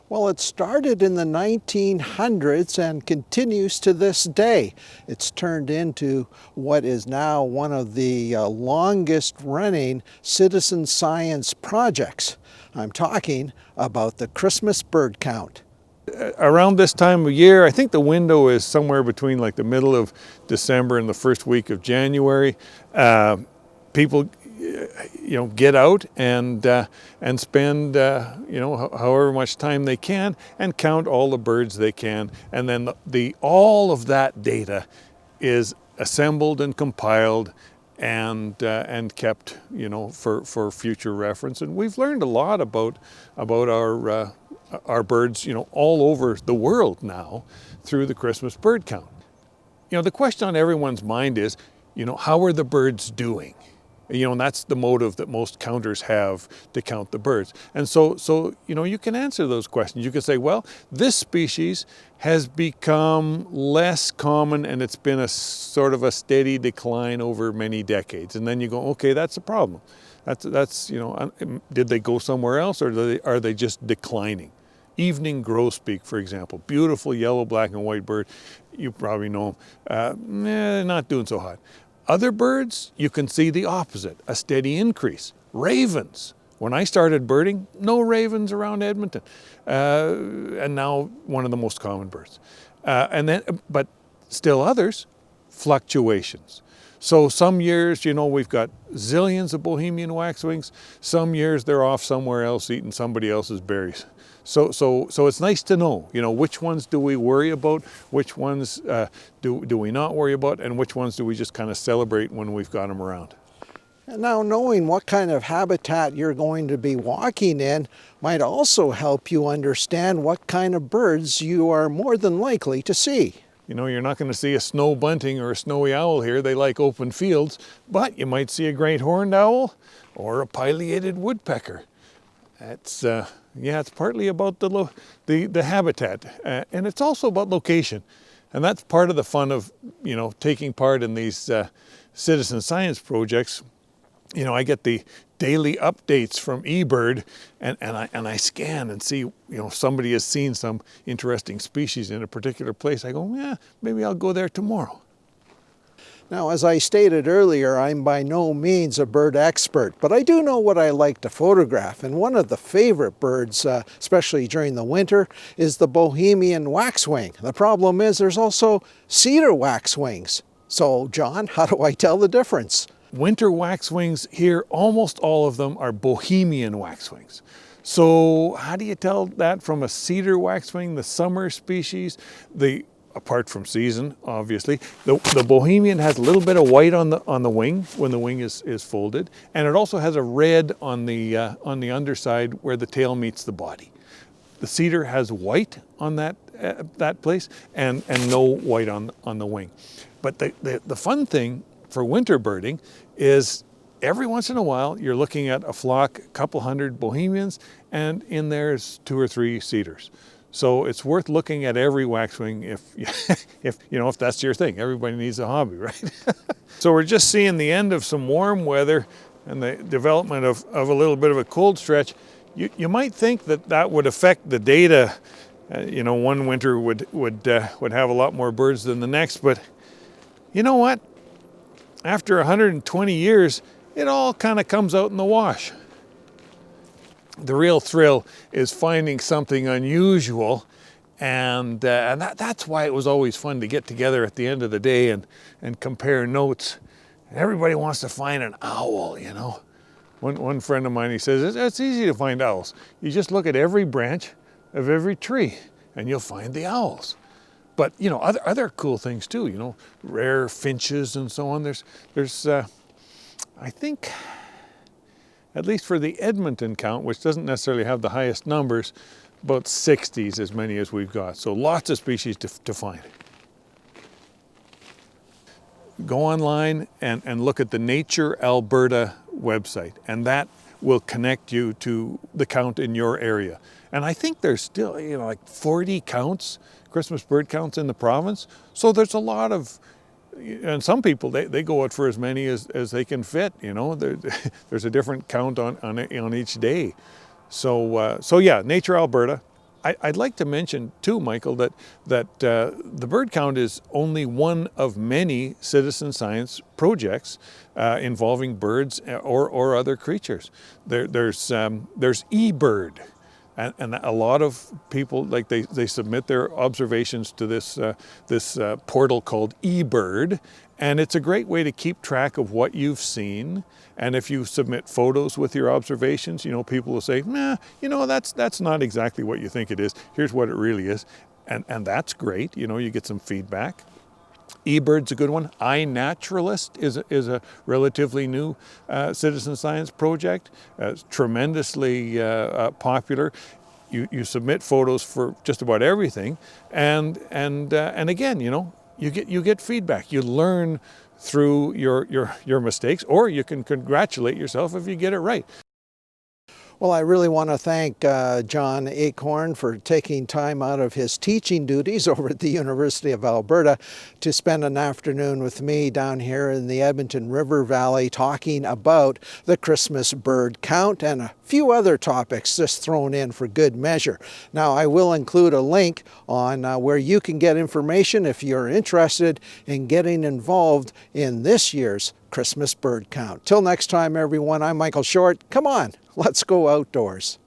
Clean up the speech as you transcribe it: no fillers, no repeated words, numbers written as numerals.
Well, it started in the 1900s and continues to this day. It's turned into what is now one of the longest running citizen science projects. I'm talking about the Christmas bird count. Around this time of year, I think the window is somewhere between like the middle of December and the first week of January. People get out and spend however much time they can and count all the birds they can, and then all of that data is assembled and compiled and kept for future reference. And we've learned a lot about our birds all over the world now through the Christmas bird count. The question on everyone's mind is, how are the birds doing? And that's the motive that most counters have to count the birds. And so you can answer those questions. You can say, well, this species has become less common and it's been a sort of a steady decline over many decades. And then you go, okay, that's a problem. That's did they go somewhere else, or are they just declining? Evening grosbeak, for example, beautiful yellow, black, and white bird. You probably know them. They're not doing so hot. Other birds, you can see the opposite, a steady increase. Ravens. When I started birding, no ravens around Edmonton. And now one of the most common birds. But still others, fluctuations. So some years, we've got zillions of Bohemian waxwings. Some years they're off somewhere else eating somebody else's berries. So it's nice to know, which ones do we worry about, which ones do we not worry about, and which ones do we just kind of celebrate when we've got them around. And now knowing what kind of habitat you're going to be walking in might also help you understand what kind of birds you are more than likely to see. You're not going to see a snow bunting or a snowy owl here. They like open fields, but you might see a great horned owl or a pileated woodpecker. It's partly about the habitat, and it's also about location. And that's part of the fun of, taking part in these citizen science projects. I get the daily updates from eBird, and I scan and see, if somebody has seen some interesting species in a particular place. I go, yeah, maybe I'll go there tomorrow. Now, as I stated earlier, I'm by no means a bird expert, but I do know what I like to photograph. And one of the favorite birds, especially during the winter, is the Bohemian waxwing. The problem is there's also cedar waxwings. So, John, how do I tell the difference? Winter waxwings here, almost all of them are Bohemian waxwings. So how do you tell that from a cedar waxwing, the summer species, apart from season, obviously? The Bohemian has a little bit of white on the wing when the wing is folded, and it also has a red on the underside where the tail meets the body. The cedar has white on that place and no white on the wing. But the fun thing for winter birding is every once in a while you're looking at a flock, a couple hundred Bohemians, and in there's 2 or 3 cedars. So it's worth looking at every waxwing if that's your thing. Everybody needs a hobby, right? So we're just seeing the end of some warm weather and the development of a little bit of a cold stretch. You might think that would affect the data. One winter would have a lot more birds than the next, but you know what? After 120 years, it all kind of comes out in the wash. The real thrill is finding something unusual, and that's why it was always fun to get together at the end of the day and compare notes. Everybody wants to find an owl, One friend of mine, he says, it's easy to find owls. You just look at every branch of every tree, and you'll find the owls. But other cool things too. Rare finches and so on. There's I think, at least for the Edmonton count, which doesn't necessarily have the highest numbers, about 60 is as many as we've got. So lots of species to find. Go online and look at the Nature Alberta website, and that will connect you to the count in your area. And I think there's still, like 40 counts, Christmas bird counts in the province. So there's a lot of, and some people, they go out for as many as they can fit, There's a different count on each day. So yeah, Nature Alberta. I'd like to mention too, Michael, that the bird count is only one of many citizen science projects involving birds or other creatures. There's eBird. And a lot of people, like they submit their observations to this portal called eBird, and it's a great way to keep track of what you've seen. And if you submit photos with your observations, people will say, nah, that's not exactly what you think it is. Here's what it really is. And that's great. You get some feedback. eBird's a good one. iNaturalist is a relatively new citizen science project. It's tremendously popular. You submit photos for just about everything, and again, you get feedback. You learn through your mistakes, or you can congratulate yourself if you get it right. Well, I really want to thank John Acorn for taking time out of his teaching duties over at the University of Alberta to spend an afternoon with me down here in the Edmonton River Valley talking about the Christmas bird count and a few other topics just thrown in for good measure. Now, I will include a link on where you can get information if you're interested in getting involved in this year's Christmas bird count. Till next time, everyone, I'm Michael Short. Come on, let's go outdoors.